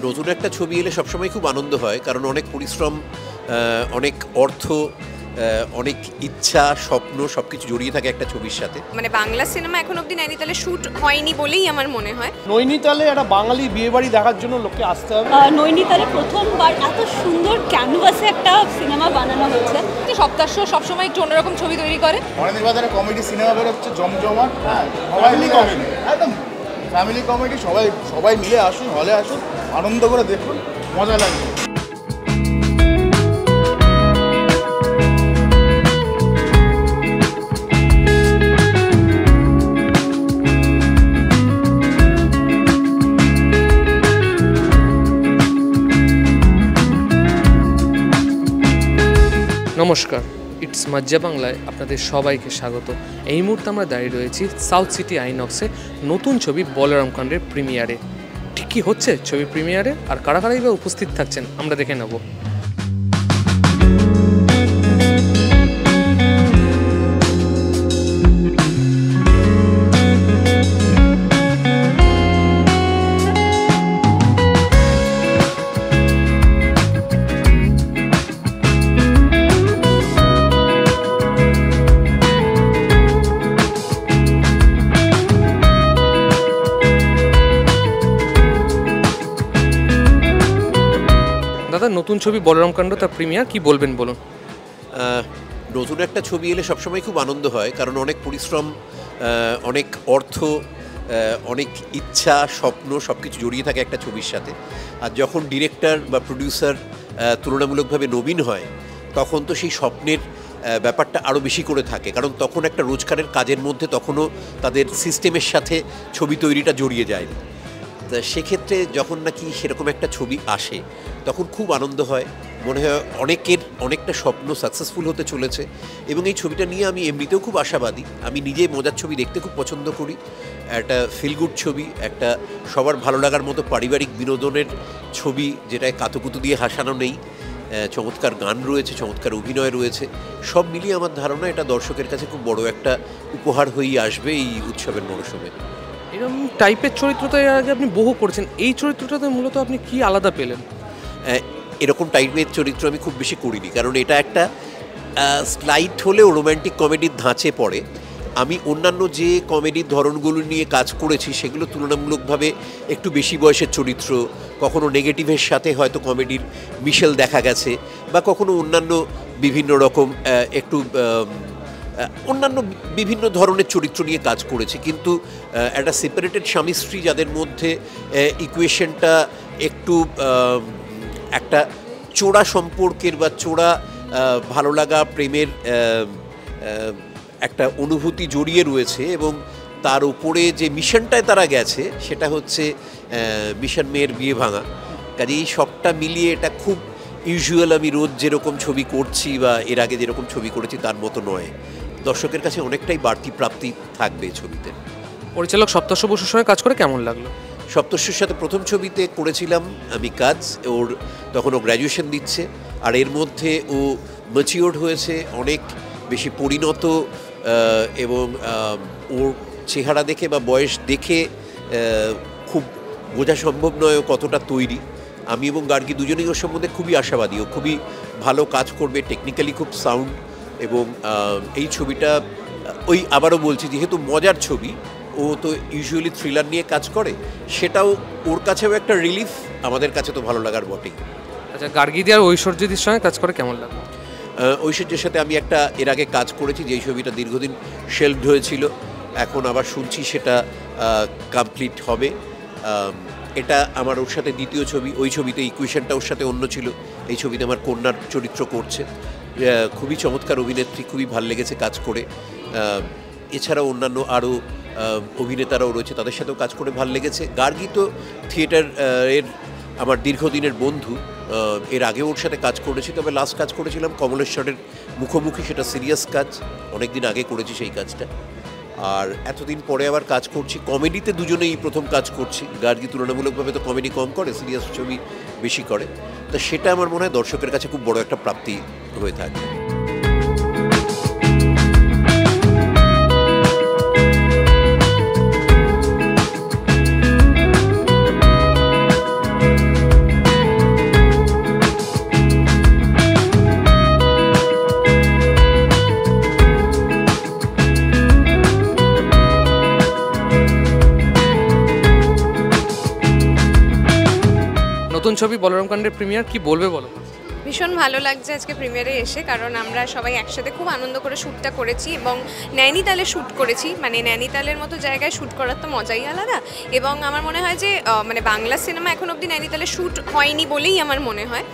নতুন একটা ছবি এলে সবসময় খুব আনন্দ হয়, কারণ অনেক পরিশ্রম, অনেক অর্থ, অনেক ইচ্ছা, স্বপ্ন সবকিছু জড়িয়ে থাকে একটা ছবির সাথে। মানে বাংলা সিনেমা এখন অবধি নৈনিতালে শ্যুট হয়নি বলেই আমার মনে হয়। নৈনিতালে একটা বাঙালি বিয়েবাড়ি দেখার জন্য লোককে আসতে হবে। নৈনিতালে প্রথমবার এত সুন্দর ক্যানভাসে একটা সিনেমা বানানো হয়েছে। সপ্তাহ সবসময় একটু অন্যরকম ছবি তৈরি করে। অনেক বাজারে কমেডি সিনেমা বেরোচ্ছে জমজমাট, ফ্যামিলি কমেডি, একদম ফ্যামিলি কমেডি। সবাই মিলে আসুন, হলে আসুন, আনন্দ করে দেখুন, মজা লাগবে। নমস্কার, ইটস মাজ্জা বাংলায় আপনাদের সবাইকে স্বাগত। এই মুহূর্তে আমরা দাঁড়িয়ে রয়েছি সাউথ সিটি আইনক্সে নতুন ছবি বলরাম কাণ্ডের প্রিমিয়ারে। ঠিক কী হচ্ছে ছবি প্রিমিয়ারে আর কারা কারাই বা উপস্থিত থাকছেন আমরা দেখে নেব। দাদা, নতুন ছবি বলরাম কাণ্ড তার প্রিমিয়ার কি বলবেন বলুন। নতুন একটা ছবি এলে সবসময় খুব আনন্দ হয়, কারণ অনেক পরিশ্রম, অনেক অর্থ, অনেক ইচ্ছা, স্বপ্ন সবকিছু জড়িয়ে থাকে একটা ছবির সাথে। আর যখন ডিরেক্টর বা প্রডিউসার তুলনামূলকভাবে নবীন হয়, তখন তো সেই স্বপ্নের ব্যাপারটা আরও বেশি করে থাকে, কারণ তখন একটা রোজগারের কাজের মধ্যে তখনও তাদের সিস্টেমের সাথে ছবি তৈরিটা জড়িয়ে যায়নি। তা সেক্ষেত্রে যখন নাকি সেরকম একটা ছবি আসে তখন খুব আনন্দ হয়, মনে হয় অনেকটা স্বপ্ন সাকসেসফুল হতে চলেছে। এবং এই ছবিটা নিয়ে আমি এমনিতেও খুব আশাবাদী। আমি নিজে মজার ছবি দেখতে খুব পছন্দ করি। একটা ফিলগুড ছবি, একটা সবার ভালো লাগার মতো পারিবারিক বিনোদনের ছবি, যেটায় কাতুকুতু দিয়ে হাসানো নেই, চমৎকার গান রয়েছে, চমৎকার অভিনয় রয়েছে। সব মিলিয়ে আমার ধারণা এটা দর্শকের কাছে খুব বড় একটা উপহার হয়েই আসবে এই উৎসবের মরশুমে। এরকম টাইপের চরিত্র তো এর আগে আপনি বহু করেছেন, এই চরিত্রটাতে মূলত আপনি কি আলাদা পেলেন? এরকম টাইপের চরিত্র আমি খুব বেশি করিনি, কারণ এটা একটা স্লাইট হলেও রোম্যান্টিক কমেডির ধাঁচে পড়ে। আমি অন্যান্য যে কমেডির ধরনগুলো নিয়ে কাজ করেছি সেগুলো তুলনামূলকভাবে একটু বেশি বয়সের চরিত্র, কখনো নেগেটিভের সাথে হয়তো কমেডির মিশেল দেখা গেছে, বা কখনো অন্যান্য বিভিন্ন রকম একটু অন্যান্য বিভিন্ন ধরনের চরিত্র নিয়ে কাজ করেছি। কিন্তু একটা সেপারেটেড স্বামী স্ত্রী যাদের মধ্যে ইকুয়েশনটা একটু একটা চোরা সম্পর্কের বা চোরা ভালো লাগা, প্রেমের একটা অনুভূতি জড়িয়ে রয়েছে, এবং তার উপরে যে মিশনটায় তারা গেছে সেটা হচ্ছে মিশন মেয়ের বিয়ে ভাঙা। কাজেই সবটা মিলিয়ে এটা খুব ইউজুয়াল আমি রোজ যেরকম ছবি করছি বা এর আগে যেরকম ছবি করেছি তার মতো নয়। দর্শকের কাছে অনেকটাই বাড়তি প্রাপ্তি থাকবে ছবিতে। পরিচালক সপ্তর্ষ বসুর সঙ্গে কাজ করে কেমন লাগলো? সপ্তর্ষির সাথে প্রথম ছবিতে করেছিলাম আমি কাজ, তখন ও গ্র্যাজুয়েশন দিচ্ছে, আর এর মধ্যে ও ম্যাচিওর্ড হয়েছে, অনেক বেশি পরিণত, এবং ওর চেহারা দেখে বা বয়স দেখে খুব বোঝা সম্ভব নয় ও কতটা তৈরি। আমি এবং গার্গী দুজনেই ওর সম্বন্ধে খুবই আশাবাদী। ও খুবই ভালো কাজ করবে, টেকনিক্যালি খুব সাউন্ড। এবং এই ছবিটা আবারও বলছি, যেহেতু মজার ছবি, ও তো ইউজুয়ালি থ্রিলার নিয়ে কাজ করে, সেটাও ওর কাছেও একটা রিলিফ, আমাদের কাছে তো ভালো লাগার বটেই। আচ্ছা, গার্গীদি আর ঐশ্বর্যদির সঙ্গে কাজ করে কেমন লাগলো? ঐশ্বর্যের সাথে আমি একটা এর আগে কাজ করেছি, যেই ছবিটা দীর্ঘদিন শেলভড হয়েছিল, এখন আবার শুনছি সেটা কমপ্লিট হবে। এটা আমার ওর সাথে দ্বিতীয় ছবি। ওই ছবিতে ইকুয়েশনটা ওর সাথে অন্য ছিল, এই ছবিতে আমার কন্যার চরিত্র করছে। খুবই চমৎকার অভিনেত্রী, খুবই ভালো লেগেছে কাজ করে। এছাড়াও অন্যান্য আরও অভিনেতারাও রয়েছে, তাদের সাথেও কাজ করে ভালো লেগেছে। গার্গী তো থিয়েটার এর আমার দীর্ঘদিনের বন্ধু, এর আগে ওর সাথে কাজ করেছি, তবে লাস্ট কাজ করেছিলাম কমলেশ্বরের মুখোমুখি, সেটা সিরিয়াস কাজ, অনেক দিন আগে করেছি সেই কাজটা। আর এতদিন পরে আবার কাজ করছি কমেডিতে, দুজনেই প্রথম কাজ করছি। গার্গী তুলনামূলকভাবে তো কমেডি কম করে, সিরিয়াস ছবি বেশি করে, তা সেটা আমার মনে হয় দর্শকের কাছে খুব বড় একটা প্রাপ্তি হয়ে থাকে। নতুন ছবি বলরাম কাণ্ডের প্রিমিয়ার, কি বলবে বলো? ভীষণ ভালো লাগছে আজকে প্রিমিয়ারে এসে, কারণ আমরা সবাই একসাথে খুব আনন্দ করে শ্যুটটা করেছি এবং নৈনিতালে শ্যুট করেছি। মানে নৈনিতালের মতো জায়গায় শ্যুট করার তো মজাই আলাদা। এবং আমার মনে হয় যে মানে বাংলা সিনেমা এখন অবধি নৈনিতালে শ্যুট হয়নি বলেই আমার মনে হয়।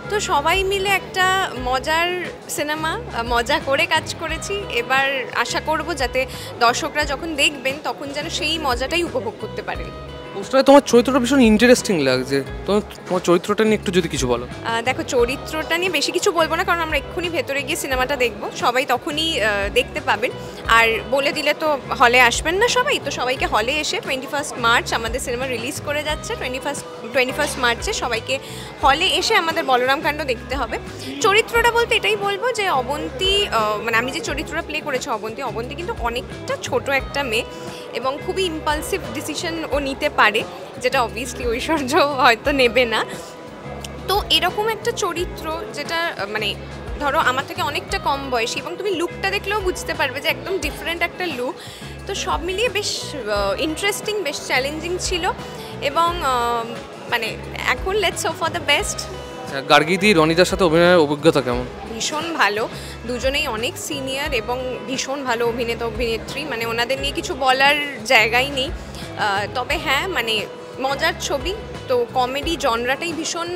তো সবাই মিলে একটা মজার সিনেমা, মজা করে কাজ করেছি। এবার আশা করব যাতে দর্শকরা যখন দেখবেন তখন যেন সেই মজাটাই উপভোগ করতে পারেন। পোস্টারে তোমার চরিত্রটা ভীষণ ইন্টারেস্টিং লাগছে, তোমার চরিত্রটা নিয়ে একটু যদি কিছু বলো। দেখো, চরিত্রটা নিয়ে বেশি কিছু বলবো না, কারণ আমরা এক্ষুনি ভেতরে গিয়ে সিনেমাটা দেখব, সবাই তখনই দেখতে পাবেন। আর বলে দিলে তো হলে আসবেন না সবাই, তো সবাইকে হলে এসে 21 মার্চ আমাদের সিনেমা রিলিজ করে যাচ্ছে। 21 মার্চে সবাইকে হলে এসে আমাদের বলরাম কাণ্ড দেখতে হবে। চরিত্রটা বলতে এটাই বলবো যে অবন্তী, মানে আমি যে চরিত্রটা প্লে করেছি অবন্তী কিন্তু অনেকটা ছোট একটা মেয়ে এবং খুবই ইম্পালসিভ ডিসিশন ও নিতে পারে, যেটা অবভিয়াসলি ঐশ্বর্য হয়তো নেবে না। তো এরকম একটা চরিত্র যেটা মানে ধরো আমার থেকে অনেকটা কম বয়সী, এবং তুমি লুকটা দেখলেও বুঝতে পারবে যে একদম ডিফারেন্ট একটা লুক। তো সব মিলিয়ে বেশ ইন্টারেস্টিং, বেশ চ্যালেঞ্জিং ছিল। এবং মানে এখন let's hope for the best. গার্গীদি রনিদার সাথে অভিনয়ের অভিজ্ঞতা কেমন? ভীষণ ভালো, দুজনেই অনেক সিনিয়র এবং ভীষণ ভালো অভিনেতা অভিনেত্রী। মানে ওনাদের নিয়ে কিছু বলার জায়গাই নেই। তবে হ্যাঁ, মানে মজার ছবি তো, কমেডি জনরাটাই ভীষণ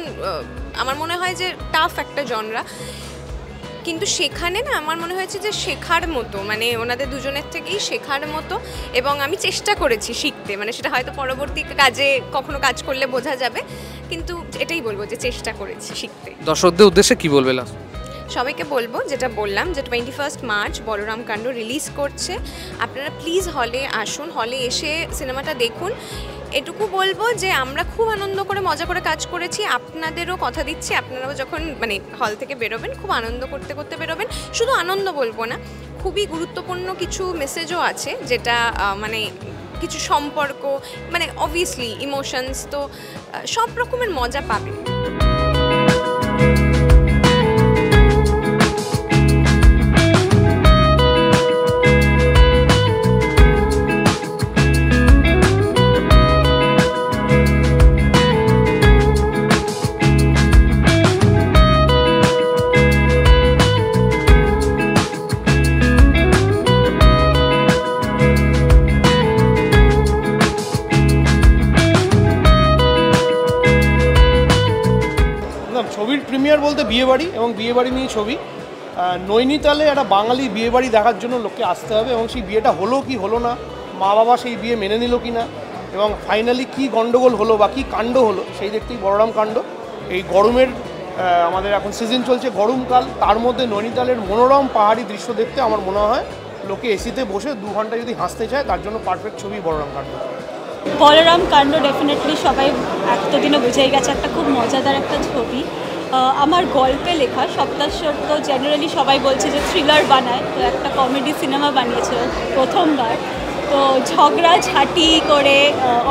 আমার মনে হয় যে টাফ একটা জনরা, কিন্তু সেখানে না আমার মনে হয়েছে যে শেখার মতো, মানে ওনাদের দুজনের থেকেই শেখার মতো। এবং আমি চেষ্টা করেছি শিখতে, মানে সেটা হয়তো পরবর্তী কাজে কখনো কাজ করলে বোঝা যাবে, কিন্তু এটাই বলবো যে চেষ্টা করেছি শিখতে। দর্শকদের উদ্দেশ্যে কি বলবে লাস্ট? সবাইকে বলবো যেটা বললাম, যে 21 মার্চ বলরাম কাণ্ড রিলিজ করছে। আপনারা প্লিজ হলে আসুন, হলে এসে সিনেমাটা দেখুন। এটুকু বলবো যে আমরা খুব আনন্দ করে মজা করে কাজ করেছি। আপনাদেরও কথা দিচ্ছি, আপনারাও যখন মানে হল থেকে বেরোবেন খুব আনন্দ করতে করতে বেরোবেন। শুধু আনন্দ বলবো না, খুবই গুরুত্বপূর্ণ কিছু মেসেজও আছে, যেটা মানে কিছু সম্পর্ক, মানে অবভিয়াসলি ইমোশনস, তো সব রকমের মজা পাবেন। ছবির প্রিমিয়ার বলতে বিয়েবাড়ি, এবং বিয়েবাড়ি নিয়ে ছবি। নৈনিতালে একটা বাঙালি বিয়েবাড়ি দেখার জন্য লোককে আসতে হবে, এবং সেই বিয়েটা হলো কি হলো না, মা বাবা সেই বিয়ে মেনে নিল কি না, এবং ফাইনালি কী গণ্ডগোল হলো বা কী কাণ্ড হলো, সেই দেখতেই বলরাম কাণ্ড। এই গরমের আমাদের এখন সিজন চলছে, গরমকাল, তার মধ্যে নৈনিতালের মনোরম পাহাড়ি দৃশ্য দেখতে আমার মনে হয় লোকে এসিতে বসে 2 ঘন্টা যদি হাসতে চায়, তার জন্য পারফেক্ট ছবি বলরাম কাণ্ড। বলরাম কাণ্ড ডেফিনেটলি সবাই এতদিনও বুঝেই গেছে একটা খুব মজাদার একটা ছবি। আমার গল্পে লেখা। সপ্তাশ্বর তো জেনারেলি সবাই বলছে যে থ্রিলার বানায়, তো একটা কমেডি সিনেমা বানিয়েছে প্রথমবার। তো ঝগড়াঝাটি করে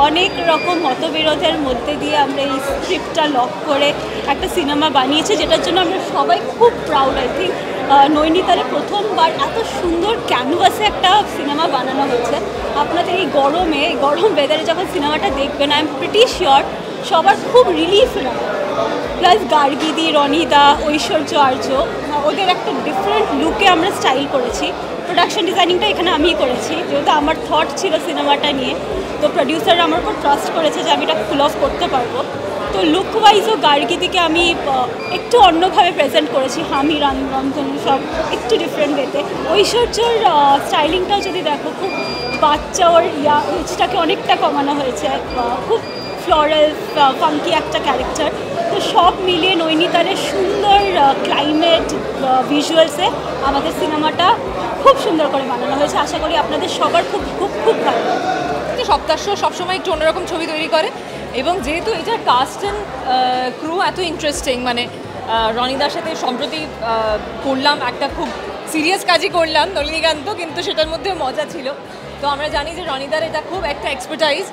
অনেক রকম মতবিরোধের মধ্যে দিয়ে আমরা এই স্ক্রিপ্টটা লক করে একটা সিনেমা বানিয়েছি, যেটার জন্য আমরা সবাই খুব প্রাউড। আই থিঙ্ক নৈনিতালে প্রথমবার এত সুন্দর ক্যানভাসে একটা সিনেমা বানানো হয়েছে। আপনাদের এই গরমে, গরম ওয়েদারে যখন সিনেমাটা দেখবেন, আই এম প্রিটি শিওর সবার খুব রিলিফ লাগে। প্লাস গার্গীদি, রনিদা, ঐশ্বর্য আর্য, ওদের একটা ডিফারেন্ট লুকে আমরা স্টাইল করেছি। প্রোডাকশন ডিজাইনিংটা এখানে আমিই করেছি, যেহেতু আমার থট ছিল সিনেমাটা নিয়ে। তো প্রডিউসাররা আমার উপর ট্রাস্ট করেছে যে আমি এটা ফুল অফ করতে পারবো। তো লুক ওয়াইজও গার্গীদিকে আমি একটু অন্যভাবে প্রেজেন্ট করেছি, হামি রন্ধন সব একটু ডিফারেন্ট ওয়েতে। ঐশ্বর্যর স্টাইলিংটাও যদি দেখো, খুব বাচ্চা, ওর এজটাকে অনেকটা কমানো হয়েছে, খুব ফ্লোরাল ফাঙ্কি একটা ক্যারেক্টার। তো সব মিলিয়ে নৈনিতালের সুন্দর ক্লাইমেট, ভিজুয়ালসে আমাদের সিনেমাটা খুব সুন্দর করে বানানো হয়েছে। আশা করি আপনাদের সবার খুব খুব খুব ভালো লাগবে। সপ্তাহ সবসময় একটু অন্যরকম ছবি তৈরি করে, এবং যেহেতু এটার কাস্ট অ্যান্ড ক্রু এত ইন্টারেস্টিং, মানে রনিদার সাথে সম্প্রতি করলাম একটা খুব সিরিয়াস কাজই করলাম নলিনীকান্ত, কিন্তু সেটার মধ্যে মজা ছিল। তো আমরা জানি যে রনিদার এটা খুব একটা এক্সপার্টাইজ,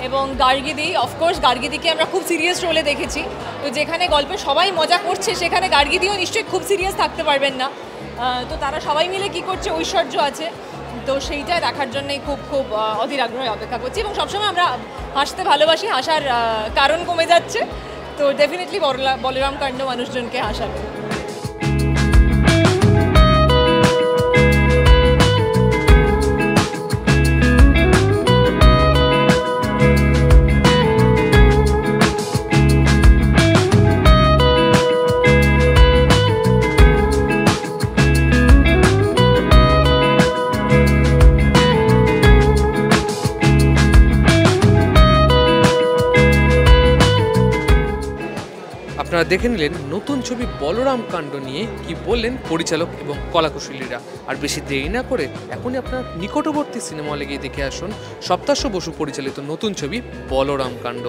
এবং গার্গীদি, অফকোর্স গার্গীদিকে আমরা খুব সিরিয়াস রোলে দেখেছি। তো যেখানে গল্পে সবাই মজা করছে, সেখানে গার্গীদিও নিশ্চয়ই খুব সিরিয়াস থাকতে পারবেন না। তো তারা সবাই মিলে কি করছে, ঐশ্বর্য আছে, তো সেইটা দেখার জন্যই খুব খুব অধীর আগ্রহে অপেক্ষা করছি। এবং সবসময় আমরা হাসতে ভালোবাসি, হাসার কারণ কমে যাচ্ছে, তো ডেফিনেটলি বলরাম কাণ্ড মানুষজনকে হাসাবে। আপনারা দেখে নিলেন নতুন ছবি বলরাম কাণ্ড নিয়ে কি বললেন পরিচালক এবং কলাকুশলীরা। আর বেশি দেরি না করে এখনই আপনার নিকটবর্তী সিনেমা হলে গিয়ে দেখে আসুন সপ্তাশ্য বসু পরিচালিত নতুন ছবি বলরাম কাণ্ড।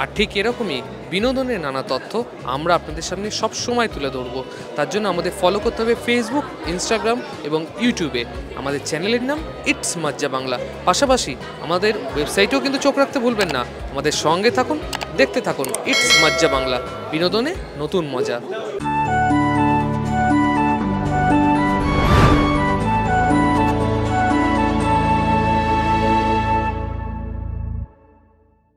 আর ঠিক এরকমই বিনোদনের নানা তথ্য আমরা আপনাদের সামনে সব সময় তুলে ধরবো। তার জন্য আমাদের ফলো করতে হবে ফেসবুক, ইনস্টাগ্রাম এবং ইউটিউবে। আমাদের চ্যানেলের নাম ইটস মজ্জা বাংলা। পাশাপাশি আমাদের ওয়েবসাইটেও কিন্তু চোখ রাখতে ভুলবেন না। আমাদের সঙ্গে থাকুন, দেখতে থাকুন ইটস মজ্জা বাংলা, বিনোদনে নতুন মজা।